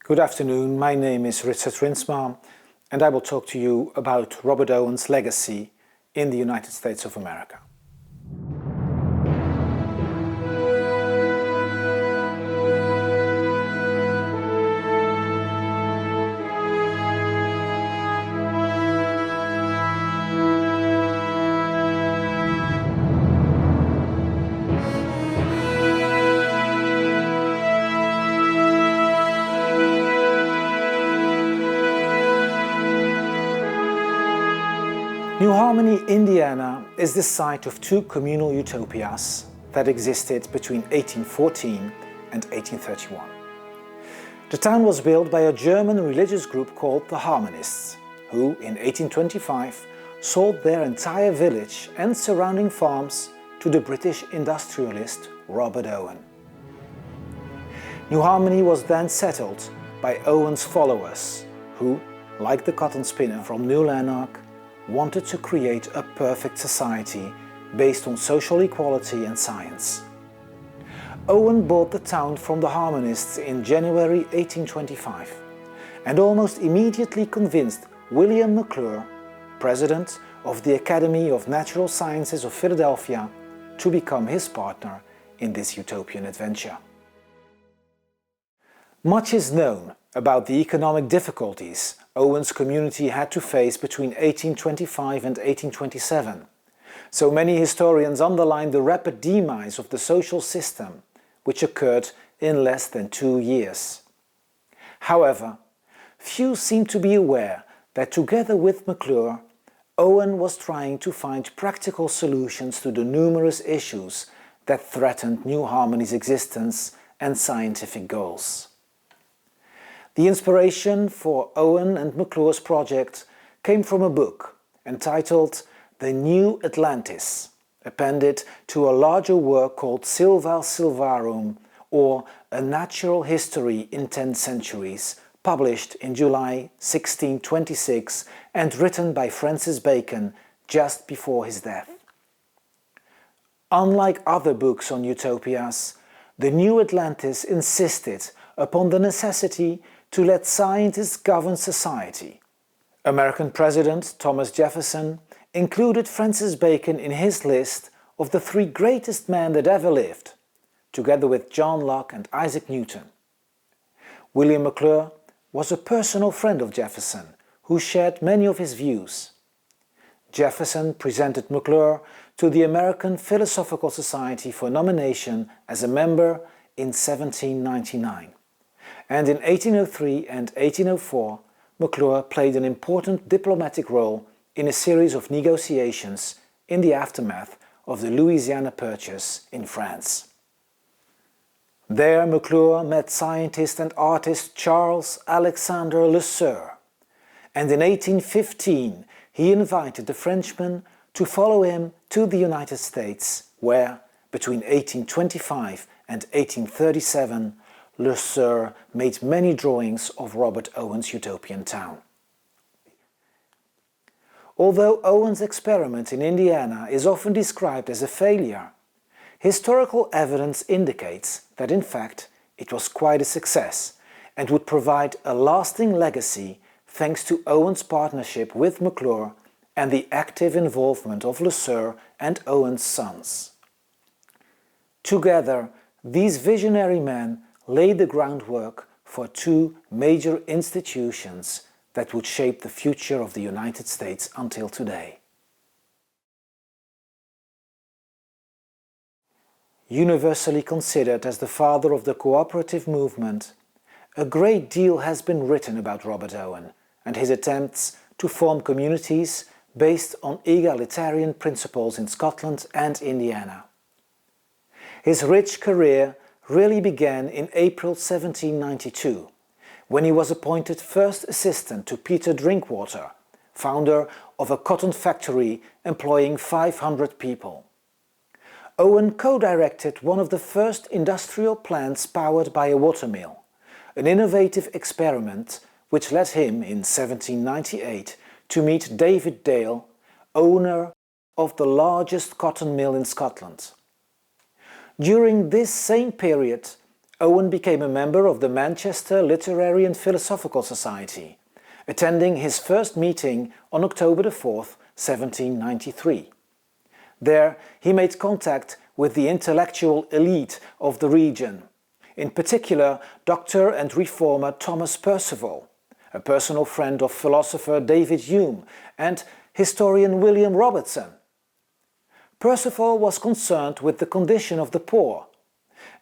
Good afternoon, my name is Richard Rinsma and I will talk to you about Robert Owen's legacy in the United States of America. New Harmony, Indiana is the site of two communal utopias that existed between 1814 and 1831. The town was built by a German religious group called the Harmonists, who in 1825 sold their entire village and surrounding farms to the British industrialist Robert Owen. New Harmony was then settled by Owen's followers, who, like the cotton spinner from New Lanark, wanted to create a perfect society based on social equality and science. Owen bought the town from the Harmonists in January 1825 and almost immediately convinced William McClure, president of the Academy of Natural Sciences of Philadelphia, to become his partner in this utopian adventure. Much is known about the economic difficulties Owen's community had to face between 1825 and 1827. So many historians underline the rapid demise of the social system, which occurred in less than 2 years. However, few seem to be aware that together with McClure, Owen was trying to find practical solutions to the numerous issues that threatened New Harmony's existence and scientific goals. The inspiration for Owen and McClure's project came from a book entitled The New Atlantis, appended to a larger work called Silva Silvarum, or A Natural History in 10 Centuries, published in July 1626 and written by Francis Bacon just before his death. Unlike other books on utopias, The New Atlantis insisted upon the necessity to let scientists govern society. American President Thomas Jefferson included Francis Bacon in his list of the 3 greatest men that ever lived, together with John Locke and Isaac Newton. William McClure was a personal friend of Jefferson, who shared many of his views. Jefferson presented McClure to the American Philosophical Society for nomination as a member in 1799. And in 1803 and 1804, McClure played an important diplomatic role in a series of negotiations in the aftermath of the Louisiana Purchase in France. There McClure met scientist and artist Charles Alexander Le Sueur, and in 1815 he invited the Frenchman to follow him to the United States, where, between 1825 and 1837, Le Sueur made many drawings of Robert Owen's utopian town. Although Owen's experiment in Indiana is often described as a failure, historical evidence indicates that in fact it was quite a success and would provide a lasting legacy thanks to Owen's partnership with McClure and the active involvement of Le Sueur and Owen's sons. Together, these visionary men laid the groundwork for 2 major institutions that would shape the future of the United States until today. Universally considered as the father of the cooperative movement, a great deal has been written about Robert Owen and his attempts to form communities based on egalitarian principles in Scotland and Indiana. His rich career really began in April 1792, when he was appointed first assistant to Peter Drinkwater, founder of a cotton factory employing 500 people. Owen co-directed one of the first industrial plants powered by a watermill, an innovative experiment which led him in 1798 to meet David Dale, owner of the largest cotton mill in Scotland. During this same period, Owen became a member of the Manchester Literary and Philosophical Society, attending his first meeting on October 4, 1793. There he made contact with the intellectual elite of the region, in particular Dr. and reformer Thomas Percival, a personal friend of philosopher David Hume and historian William Robertson. Percival was concerned with the condition of the poor,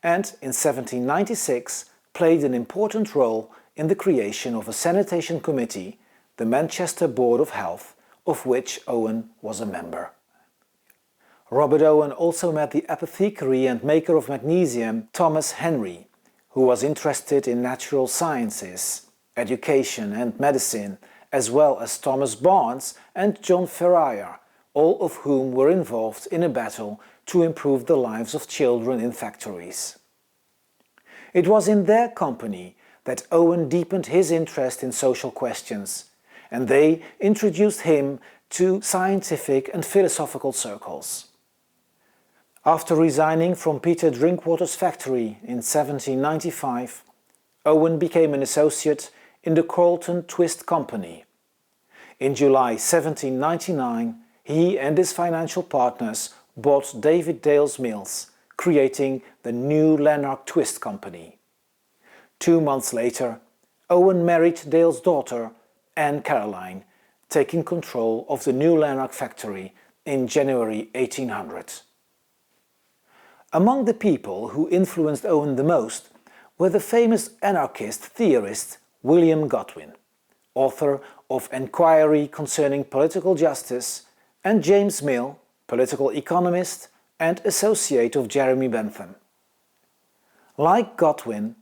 and in 1796 played an important role in the creation of a sanitation committee, the Manchester Board of Health, of which Owen was a member. Robert Owen also met the apothecary and maker of magnesium Thomas Henry, who was interested in natural sciences, education and medicine, as well as Thomas Barnes and John Ferrier, all of whom were involved in a battle to improve the lives of children in factories. It was in their company that Owen deepened his interest in social questions, and they introduced him to scientific and philosophical circles. After resigning from Peter Drinkwater's factory in 1795, Owen became an associate in the Carlton Twist Company. In July 1799, he and his financial partners bought David Dale's mills, creating the New Lanark Twist Company. 2 months later, Owen married Dale's daughter, Anne Caroline, taking control of the New Lanark factory in January 1800. Among the people who influenced Owen the most were the famous anarchist theorist William Godwin, author of Enquiry Concerning Political Justice, and James Mill, political economist and associate of Jeremy Bentham. Like Godwin,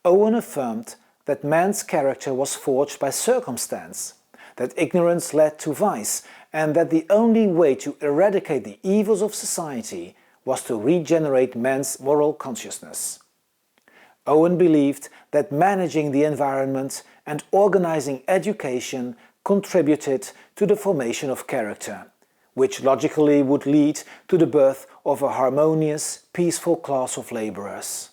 Owen affirmed that man's character was forged by circumstance, that ignorance led to vice, and that the only way to eradicate the evils of society was to regenerate man's moral consciousness. Owen believed that managing the environment and organizing education contributed to the formation of character, which logically would lead to the birth of a harmonious, peaceful class of laborers.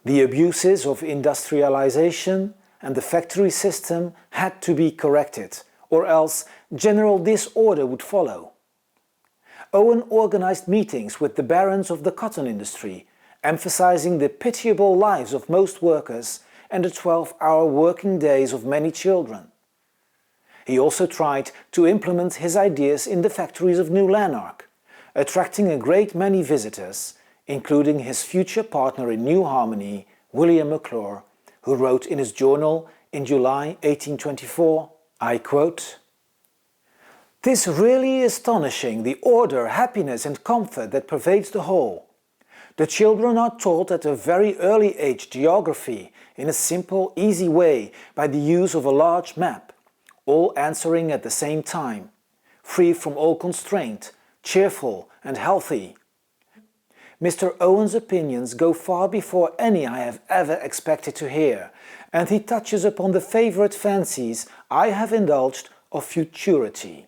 The abuses of industrialization and the factory system had to be corrected, or else general disorder would follow. Owen organized meetings with the barons of the cotton industry, emphasizing the pitiable lives of most workers and the 12-hour working days of many children. He also tried to implement his ideas in the factories of New Lanark, attracting a great many visitors, including his future partner in New Harmony, William McClure, who wrote in his journal in July 1824, I quote, "'Tis really astonishing the order, happiness and comfort that pervades the whole. The children are taught at a very early age geography in a simple, easy way by the use of a large map, all answering at the same time, free from all constraint, cheerful and healthy. Mr. Owen's opinions go far before any I have ever expected to hear, and he touches upon the favorite fancies I have indulged of futurity.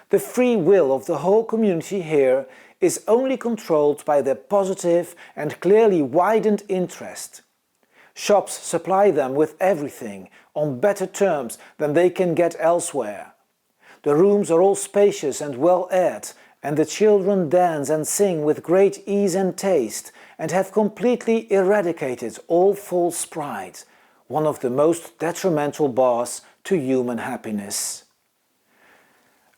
The free will of the whole community here is only controlled by their positive and clearly widened interest. Shops supply them with everything on better terms than they can get elsewhere. The rooms are all spacious and well aired, and the children dance and sing with great ease and taste, and have completely eradicated all false pride, one of the most detrimental bars to human happiness."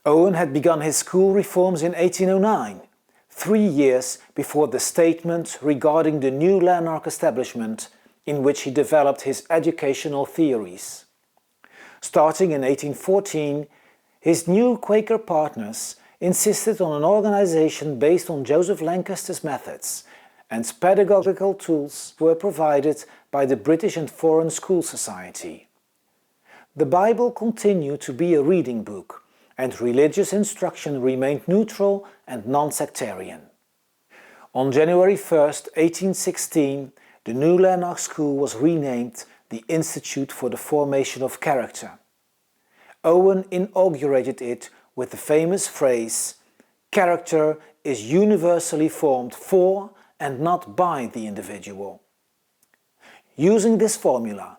Owen had begun his school reforms in 1809, 3 years before the statement regarding the New Lanark establishment, in which he developed his educational theories. Starting in 1814, his new Quaker partners insisted on an organization based on Joseph Lancaster's methods, and pedagogical tools were provided by the British and Foreign School Society. The Bible continued to be a reading book, and religious instruction remained neutral and non-sectarian. On January 1, 1816, the New Lanark School was renamed the Institute for the Formation of Character. Owen inaugurated it with the famous phrase, "Character is universally formed for and not by the individual." Using this formula,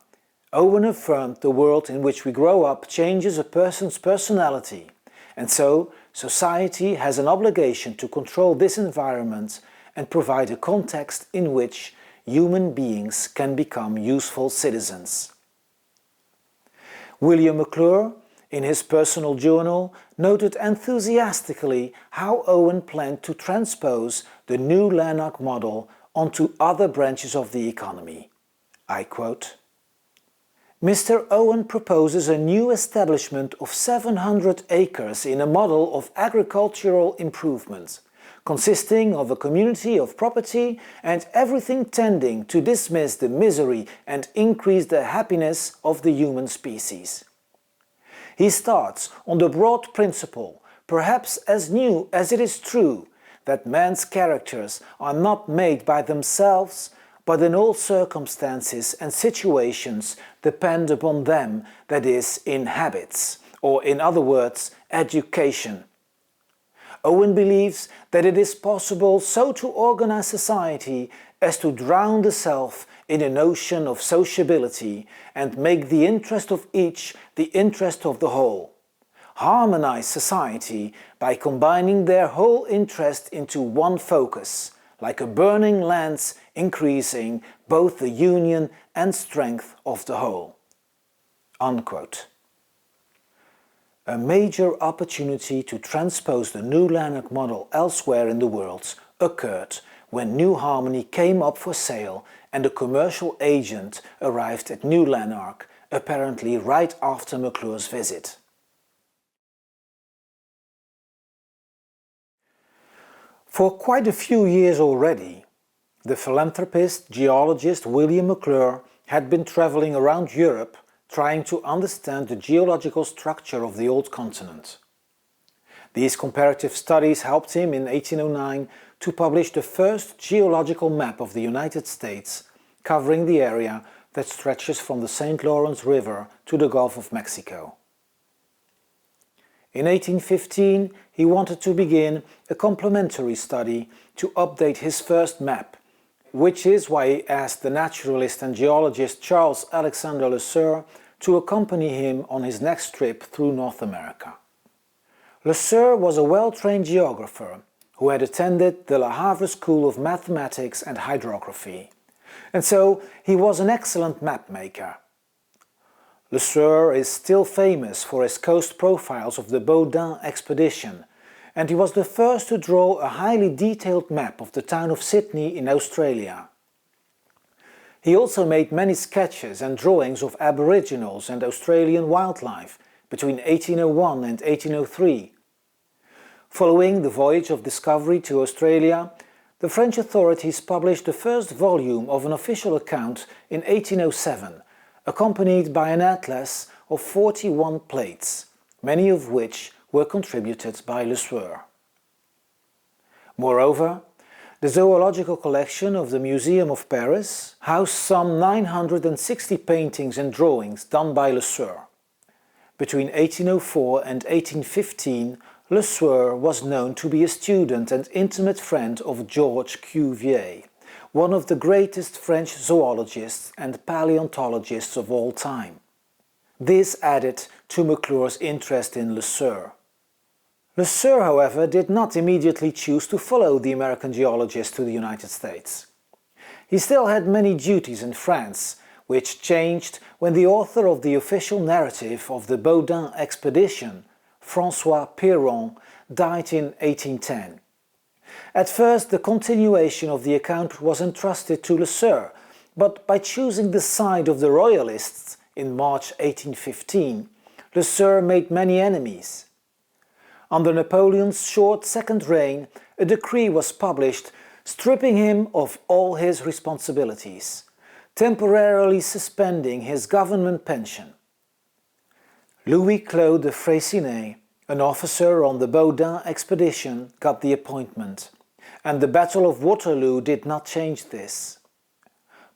Owen affirmed the world in which we grow up changes a person's personality, and so society has an obligation to control this environment and provide a context in which human beings can become useful citizens. William McClure, in his personal journal, noted enthusiastically how Owen planned to transpose the new Lanark model onto other branches of the economy. I quote, "Mr. Owen proposes a new establishment of 700 acres in a model of agricultural improvement, consisting of a community of property and everything tending to dismiss the misery and increase the happiness of the human species. He starts on the broad principle, perhaps as new as it is true, that man's characters are not made by themselves, but in all circumstances and situations depend upon them, that is, in habits, or in other words, education. Owen believes that it is possible so to organize society as to drown the self in a notion of sociability and make the interest of each the interest of the whole. Harmonize society by combining their whole interest into one focus, like a burning lance increasing both the union and strength of the whole." Unquote. A major opportunity to transpose the new Lanark model elsewhere in the world occurred when New Harmony came up for sale and a commercial agent arrived at New Lanark, apparently right after McClure's visit. For quite a few years already, the philanthropist, geologist William McClure had been traveling around Europe trying to understand the geological structure of the old continent. These comparative studies helped him in 1809 to publish the first geological map of the United States, covering the area that stretches from the St. Lawrence River to the Gulf of Mexico. In 1815, he wanted to begin a complementary study to update his first map, which is why he asked the naturalist and geologist Charles Alexander LeSueur to accompany him on his next trip through North America. LeSueur was a well-trained geographer who had attended the Le Havre School of Mathematics and Hydrography, and so he was an excellent map maker. LeSueur is still famous for his coast profiles of the Baudin expedition, and he was the first to draw a highly detailed map of the town of Sydney in Australia. He also made many sketches and drawings of Aboriginals and Australian wildlife between 1801 and 1803. Following the voyage of discovery to Australia, the French authorities published the first volume of an official account in 1807, accompanied by an atlas of 41 plates, many of which were contributed by LeSueur. Moreover, the zoological collection of the Museum of Paris housed some 960 paintings and drawings done by LeSueur. Between 1804 and 1815, LeSueur was known to be a student and intimate friend of Georges Cuvier, one of the greatest French zoologists and paleontologists of all time. This added to McClure's interest in LeSueur. LeSueur, however, did not immediately choose to follow the American geologist to the United States. He still had many duties in France, which changed when the author of the official narrative of the Baudin expedition, François Péron, died in 1810. At first, the continuation of the account was entrusted to LeSueur, but by choosing the side of the Royalists in March 1815, LeSueur made many enemies. Under Napoleon's short second reign, a decree was published stripping him of all his responsibilities, temporarily suspending his government pension. Louis-Claude de Freycinet, an officer on the Baudin expedition, got the appointment, and the Battle of Waterloo did not change this.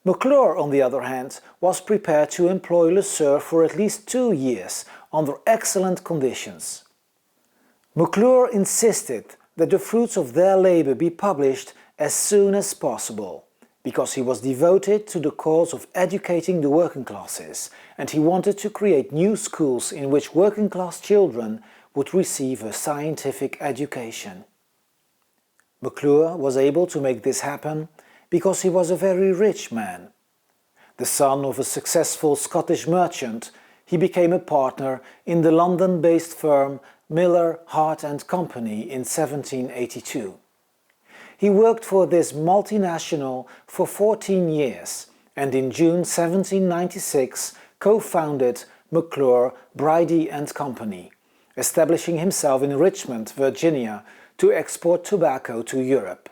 McClure, on the other hand, was prepared to employ LeSueur for at least 2 years under excellent conditions. McClure insisted that the fruits of their labor be published as soon as possible, because he was devoted to the cause of educating the working classes, and he wanted to create new schools in which working class children would receive a scientific education. McClure was able to make this happen because he was a very rich man. The son of a successful Scottish merchant, he became a partner in the London-based firm Miller, Hart and Company in 1782. He worked for this multinational for 14 years and in June 1796 co-founded McClure, Bridie and Company, establishing himself in Richmond, Virginia, to export tobacco to Europe.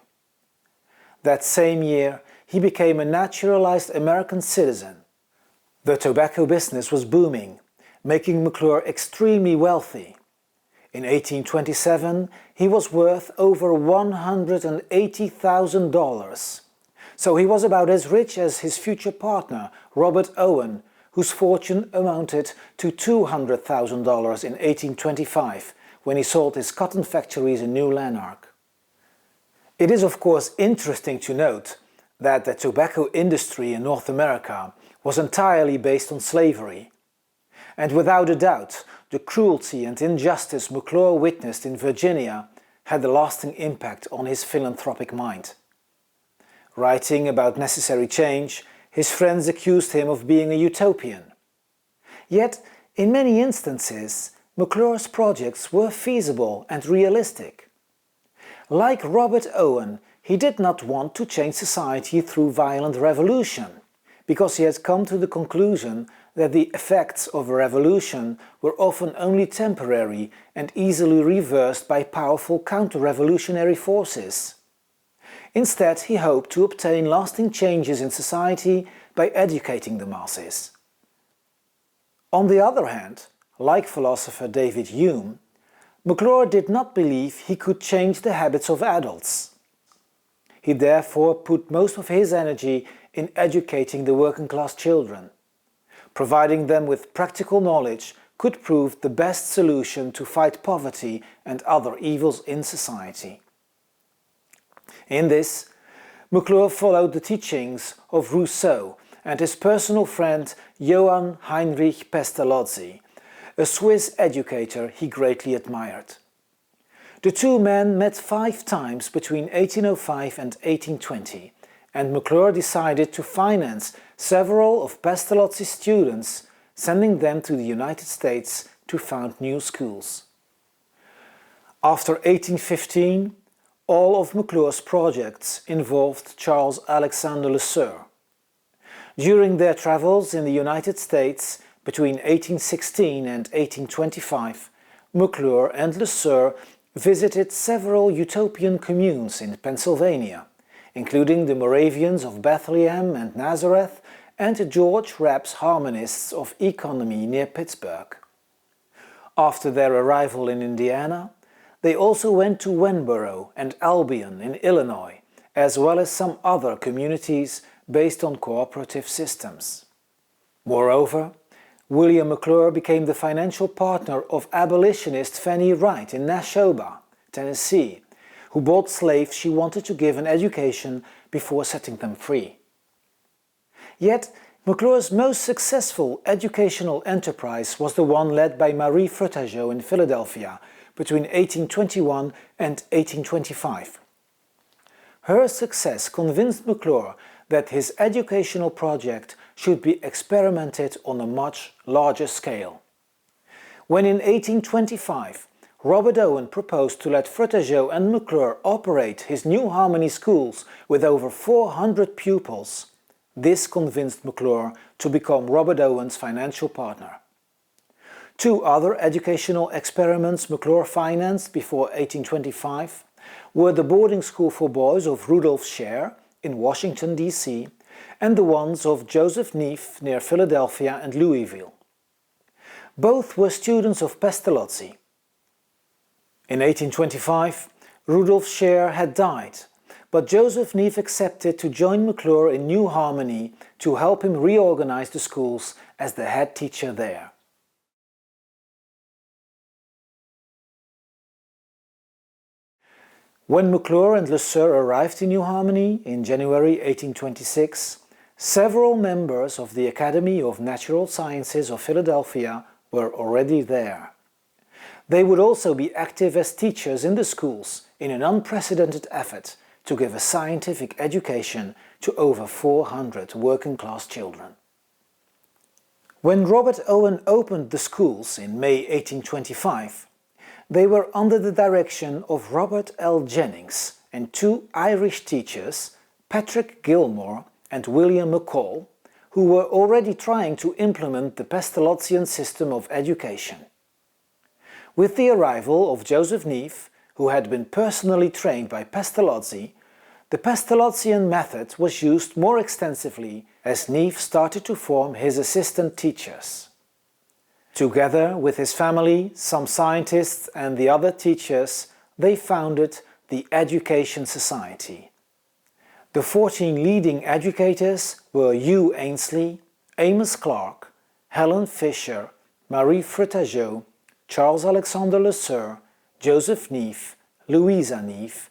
That same year, he became a naturalized American citizen. The tobacco business was booming, making McClure extremely wealthy. In 1827, he was worth over $180,000. So he was about as rich as his future partner, Robert Owen, whose fortune amounted to $200,000 in 1825, when he sold his cotton factories in New Lanark. It is of course interesting to note that the tobacco industry in North America was entirely based on slavery. And without a doubt, the cruelty and injustice McClure witnessed in Virginia had a lasting impact on his philanthropic mind. Writing about necessary change, his friends accused him of being a utopian. Yet, in many instances, McClure's projects were feasible and realistic. Like Robert Owen, he did not want to change society through violent revolution, because he had come to the conclusion that the effects of a revolution were often only temporary and easily reversed by powerful counter-revolutionary forces. Instead, he hoped to obtain lasting changes in society by educating the masses. On the other hand, like philosopher David Hume, McClure did not believe he could change the habits of adults. He therefore put most of his energy in educating the working-class children. Providing them with practical knowledge could prove the best solution to fight poverty and other evils in society. In this, McClure followed the teachings of Rousseau and his personal friend Johann Heinrich Pestalozzi, a Swiss educator he greatly admired. The two men met 5 times between 1805 and 1820, and McClure decided to finance several of Pestalozzi's students, sending them to the United States to found new schools. After 1815, all of McClure's projects involved Charles Alexander LeSueur. During their travels in the United States between 1816 and 1825, McClure and LeSueur visited several utopian communes in Pennsylvania, including the Moravians of Bethlehem and Nazareth and George Rapp's Harmonists of Economy near Pittsburgh. After their arrival in Indiana, they also went to Wenboro and Albion in Illinois, as well as some other communities based on cooperative systems. Moreover, William McClure became the financial partner of abolitionist Fanny Wright in Nashoba, Tennessee, who bought slaves she wanted to give an education before setting them free. Yet, McClure's most successful educational enterprise was the one led by Marie Frutageot in Philadelphia between 1821 and 1825. Her success convinced McClure that his educational project should be experimented on a much larger scale. When in 1825 Robert Owen proposed to let Frutageot and McClure operate his New Harmony schools with over 400 pupils, this convinced McClure to become Robert Owen's financial partner. 2 other educational experiments McClure financed before 1825 were the boarding school for boys of Rudolf Scher in Washington, D.C., and the ones of Joseph Neff near Philadelphia and Louisville. Both were students of Pestalozzi. In 1825, Rudolf Scher had died, but Joseph Neff accepted to join McClure in New Harmony to help him reorganize the schools as the head teacher there. When McClure and Lesueur arrived in New Harmony in January 1826, several members of the Academy of Natural Sciences of Philadelphia were already there. They would also be active as teachers in the schools in an unprecedented effort to give a scientific education to over 400 working-class children. When Robert Owen opened the schools in May 1825, they were under the direction of Robert L. Jennings and two Irish teachers, Patrick Gilmore and William McCall, who were already trying to implement the Pestalozzian system of education. With the arrival of Joseph Neave, who had been personally trained by Pestalozzi, the Pestalozzian method was used more extensively as Neave started to form his assistant teachers. Together with his family, some scientists and the other teachers, they founded the Education Society. The 14 leading educators were Hugh Ainsley, Amos Clark, Helen Fisher, Marie Fritageot, Charles Alexander Lesueur, Joseph Neave, Louisa Neave,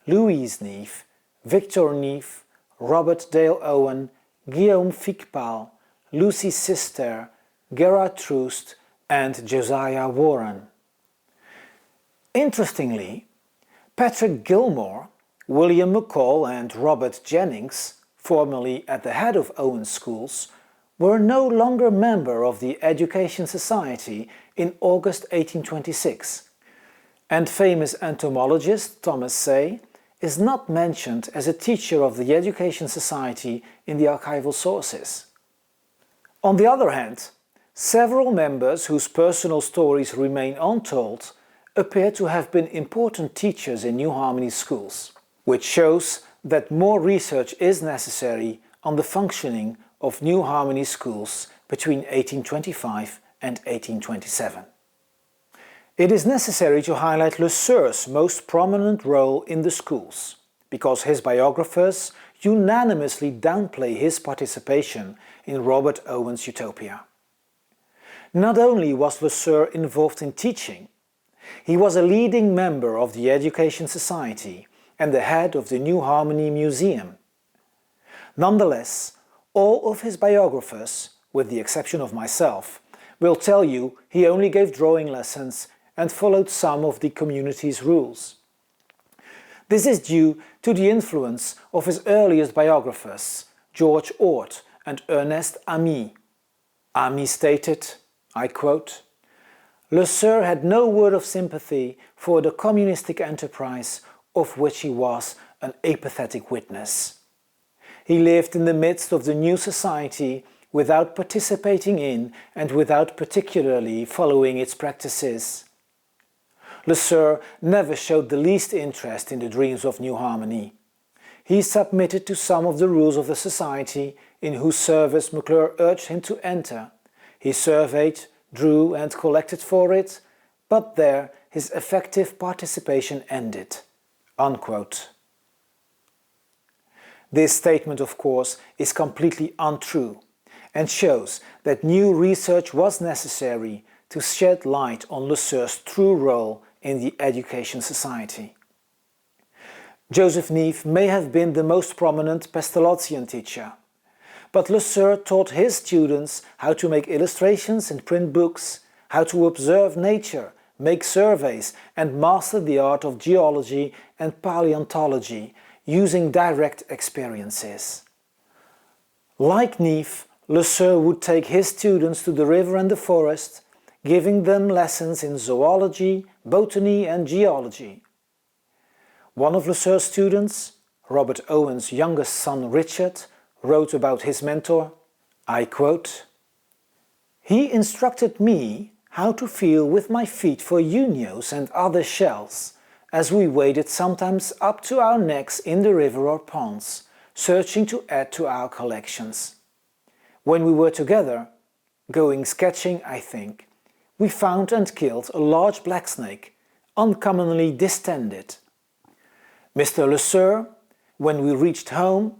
Louise Neave, Victor Neave, Robert Dale Owen, Guillaume Fickpaal, Lucy Sister, Gerard Troost and Josiah Warren. Interestingly, Patrick Gilmore, William McCall and Robert Jennings, formerly at the head of Owen's schools, were no longer members of the Education Society in August 1826, and famous entomologist Thomas Say is not mentioned as a teacher of the Education Society in the archival sources. On the other hand, several members whose personal stories remain untold appear to have been important teachers in New Harmony schools, which shows that more research is necessary on the functioning of New Harmony schools between 1825 and 1827. It is necessary to highlight Lesueur's most prominent role in the schools, because his biographers unanimously downplay his participation in Robert Owen's utopia. Not only was Lesueur involved in teaching, he was a leading member of the Education Society and the head of the New Harmony Museum. Nonetheless, all of his biographers, with the exception of myself, will tell you he only gave drawing lessons and followed some of the community's rules. This is due to the influence of his earliest biographers, George Ord and Ernest Ami. Ami stated, I quote, "Lesueur had no word of sympathy for the communistic enterprise of which he was an apathetic witness. He lived in the midst of the new society without participating in and without particularly following its practices. Lesueur never showed the least interest in the dreams of New Harmony. He submitted to some of the rules of the society in whose service McClure urged him to enter. He surveyed, drew and collected for it, but there his effective participation ended." Unquote. This statement, of course, is completely untrue and shows that new research was necessary to shed light on Lesueur's true role in the Education Society. Joseph Neave may have been the most prominent Pestalozzian teacher, but Lesueur taught his students how to make illustrations and print books, how to observe nature, make surveys and master the art of geology and paleontology using direct experiences. Like Neave, Lesueur would take his students to the river and the forest, giving them lessons in zoology, botany and geology. One of Lesueur's students, Robert Owen's youngest son Richard, wrote about his mentor, I quote, "He instructed me how to feel with my feet for unios and other shells, as we waded sometimes up to our necks in the river or ponds, searching to add to our collections. When we were together, going sketching I think, we found and killed a large black snake, uncommonly distended. Mr. Lesueur, when we reached home,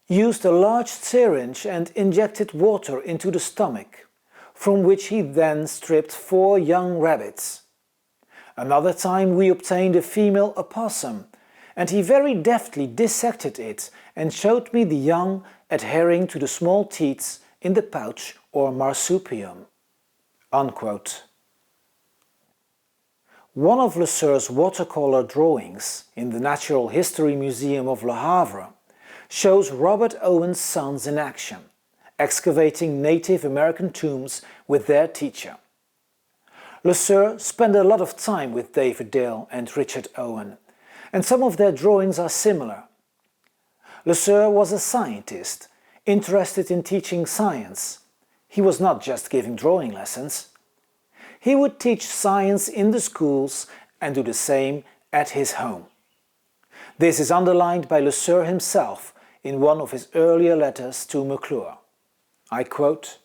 used a large syringe and injected water into the stomach, from which he then stripped 4 young rabbits. Another time we obtained a female opossum and he very deftly dissected it and showed me the young adhering to the small teats in the pouch or marsupium." Unquote. One of Lesueur's watercolor drawings in the Natural History Museum of Le Havre shows Robert Owen's sons in action, excavating Native American tombs with their teacher. Lesueur spent a lot of time with David Dale and Richard Owen, and some of their drawings are similar. Lesueur was a scientist, interested in teaching science. He was not just giving drawing lessons. He would teach science in the schools and do the same at his home. This is underlined by Lesueur himself in one of his earlier letters to McClure. I quote,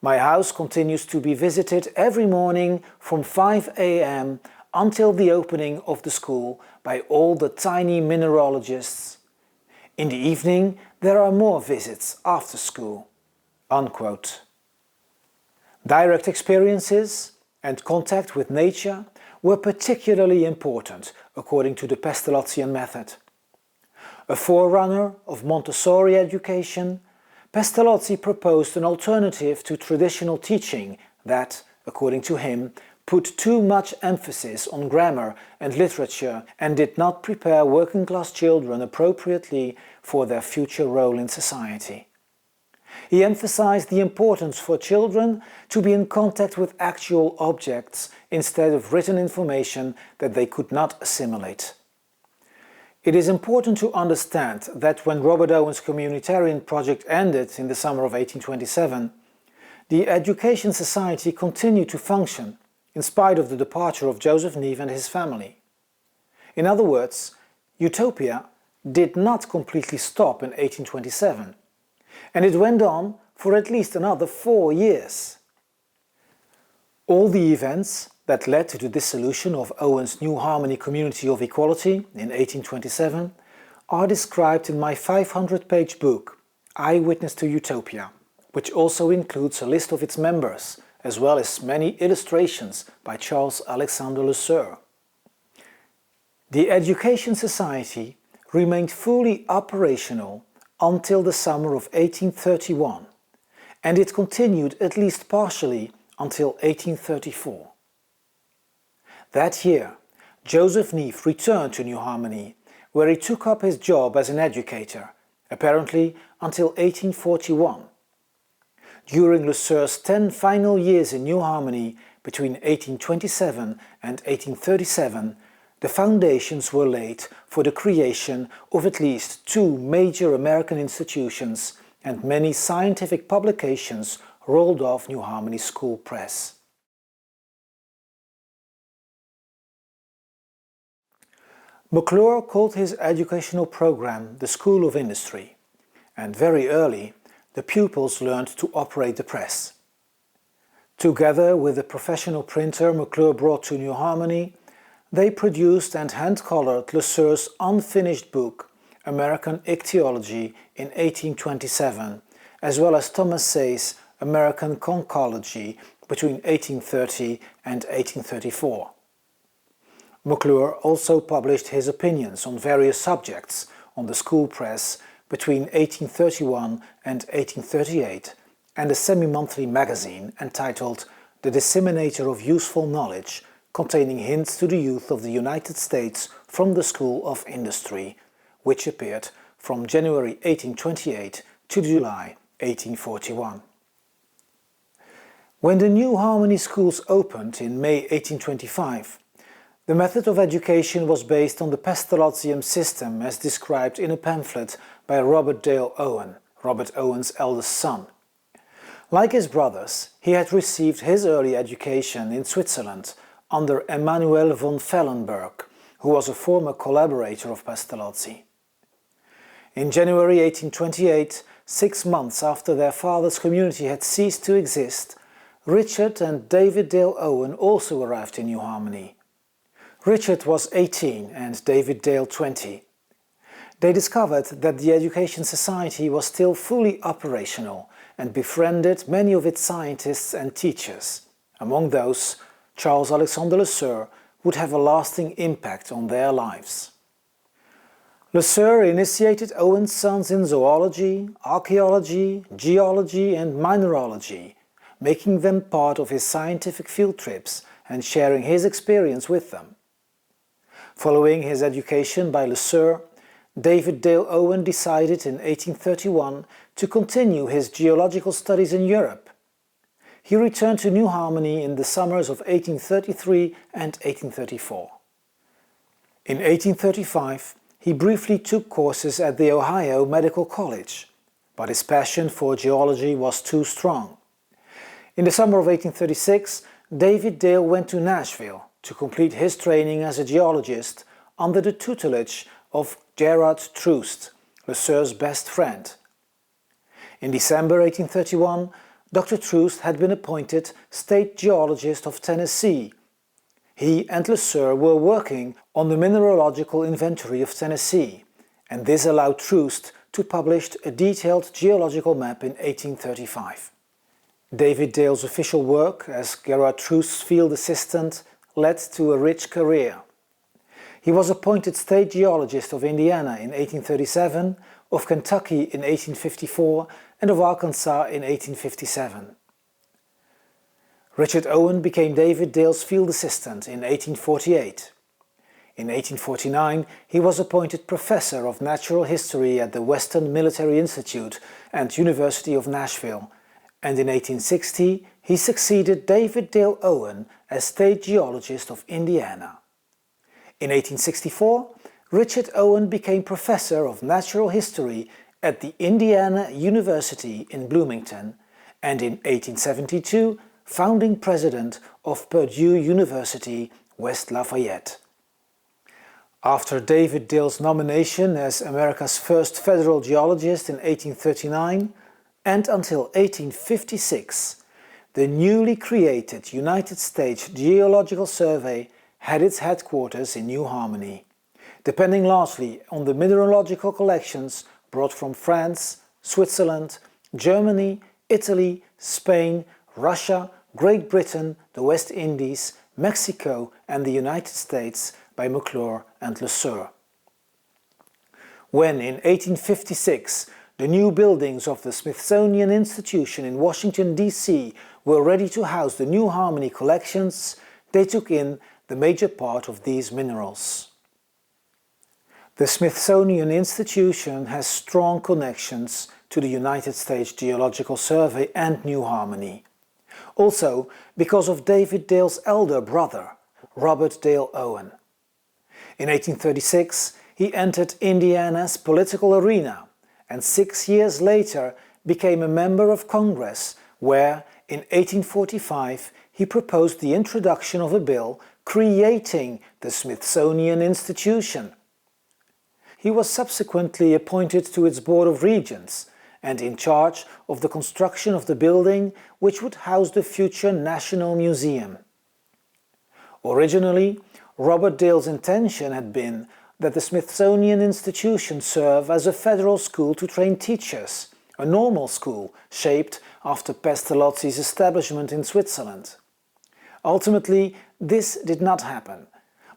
"My house continues to be visited every morning from 5 a.m. until the opening of the school by all the tiny mineralogists. In the evening there are more visits after school." Unquote. Direct experiences and contact with nature were particularly important according to the Pestalozzian method. A forerunner of Montessori education, Pestalozzi proposed an alternative to traditional teaching that, according to him, put too much emphasis on grammar and literature and did not prepare working-class children appropriately for their future role in society. He emphasized the importance for children to be in contact with actual objects instead of written information that they could not assimilate. It is important to understand that when Robert Owen's communitarian project ended in the summer of 1827, the Education Society continued to function in spite of the departure of Joseph Neave and his family. In other words, Utopia did not completely stop in 1827, and it went on for at least another 4 years. All the events that led to the dissolution of Owen's New Harmony Community of Equality in 1827 are described in my 500-page book, Eyewitness to Utopia, which also includes a list of its members, as well as many illustrations by Charles Alexander Lesueur. The Education Society remained fully operational until the summer of 1831, and it continued at least partially until 1834. That year, Joseph Neave returned to New Harmony, where he took up his job as an educator, apparently until 1841. During Lesueur's 10 final years in New Harmony, between 1827 and 1837, the foundations were laid for the creation of at least 2 major American institutions, and many scientific publications rolled off New Harmony school press. McClure called his educational program the School of Industry, and very early the pupils learned to operate the press. Together with the professional printer McClure brought to New Harmony, they produced and hand-colored Lesueur's unfinished book, American Ichthyology, in 1827, as well as Thomas Say's American Conchology between 1830 and 1834. McClure also published his opinions on various subjects on the school press between 1831 and 1838, and a semi-monthly magazine entitled The Disseminator of Useful Knowledge, containing hints to the youth of the United States from the School of Industry, which appeared from January 1828 to July 1841. When the New Harmony schools opened in May 1825, the method of education was based on the Pestalozzian system as described in a pamphlet by Robert Dale Owen, Robert Owen's eldest son. Like his brothers, he had received his early education in Switzerland under Emanuel von Fellenberg, who was a former collaborator of Pestalozzi. In January 1828, 6 months after their father's community had ceased to exist, Richard and David Dale Owen also arrived in New Harmony. Richard was 18 and David Dale 20. They discovered that the Education Society was still fully operational and befriended many of its scientists and teachers. Among those, Charles Alexander Lesueur would have a lasting impact on their lives. Lesueur initiated Owen's sons in zoology, archaeology, geology and mineralogy, making them part of his scientific field trips and sharing his experience with them. Following his education by Lesueur, David Dale Owen decided in 1831 to continue his geological studies in Europe. He returned to New Harmony in the summers of 1833 and 1834. In 1835, he briefly took courses at the Ohio Medical College, but his passion for geology was too strong. In the summer of 1836, David Dale went to Nashville to complete his training as a geologist under the tutelage of Gerard Troost, Lesueur's best friend. In December 1831, Dr. Troost had been appointed State Geologist of Tennessee. He and Lesueur were working on the mineralogical inventory of Tennessee, and this allowed Troost to publish a detailed geological map in 1835. David Dale's official work as Gerard Troost's field assistant led to a rich career. He was appointed State Geologist of Indiana in 1837, of Kentucky in 1854 and of Arkansas in 1857. Richard Owen became David Dale's field assistant in 1848. In 1849, he was appointed Professor of Natural History at the Western Military Institute and University of Nashville, and in 1860 he succeeded David Dale Owen as State Geologist of Indiana. In 1864, Richard Owen became Professor of Natural History at the Indiana University in Bloomington, and in 1872 founding President of Purdue University, West Lafayette. After David Dale's nomination as America's first federal geologist in 1839 and until 1856, the newly created United States Geological Survey had its headquarters in New Harmony, depending largely on the mineralogical collections brought from France, Switzerland, Germany, Italy, Spain, Russia, Great Britain, the West Indies, Mexico and the United States by McClure and Lesueur. When in 1856 the new buildings of the Smithsonian Institution in Washington, D.C. were ready to house the New Harmony collections, they took in the major part of these minerals. The Smithsonian Institution has strong connections to the United States Geological Survey and New Harmony. Also because of David Dale's elder brother, Robert Dale Owen. In 1836, he entered Indiana's political arena and 6 years later became a member of Congress where, in 1845, he proposed the introduction of a bill creating the Smithsonian Institution. He was subsequently appointed to its Board of Regents and in charge of the construction of the building which would house the future National Museum. Originally, Robert Dale's intention had been that the Smithsonian Institution serve as a federal school to train teachers, a normal school shaped after Pestalozzi's establishment in Switzerland. Ultimately, this did not happen,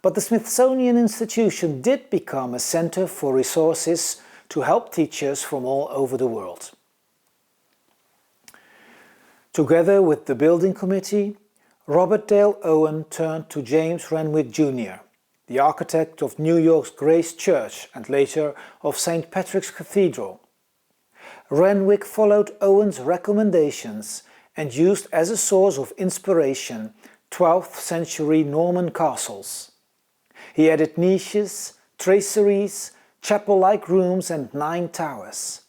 but the Smithsonian Institution did become a center for resources to help teachers from all over the world. Together with the building committee, Robert Dale Owen turned to James Renwick Jr., the architect of New York's Grace Church and later of St. Patrick's Cathedral. Renwick followed Owen's recommendations and used as a source of inspiration 12th century Norman castles. He added niches, traceries, chapel-like rooms and 9 towers.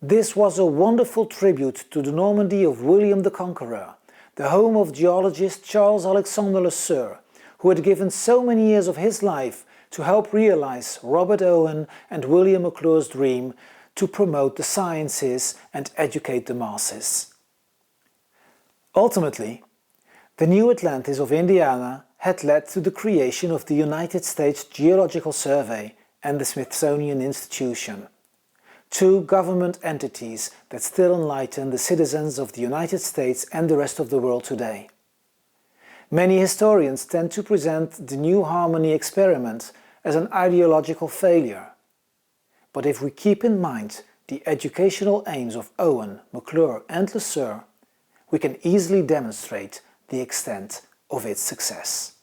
This was a wonderful tribute to the Normandy of William the Conqueror, the home of geologist Charles Alexander Lesueur, who had given so many years of his life to help realize Robert Owen and William McClure's dream to promote the sciences and educate the masses. Ultimately, the new Atlantis of Indiana had led to the creation of the United States Geological Survey and the Smithsonian Institution, 2 government entities that still enlighten the citizens of the United States and the rest of the world today. Many historians tend to present the New Harmony experiment as an ideological failure. but if we keep in mind the educational aims of Owen, McClure and Lesueur, we can easily demonstrate the extent of its success.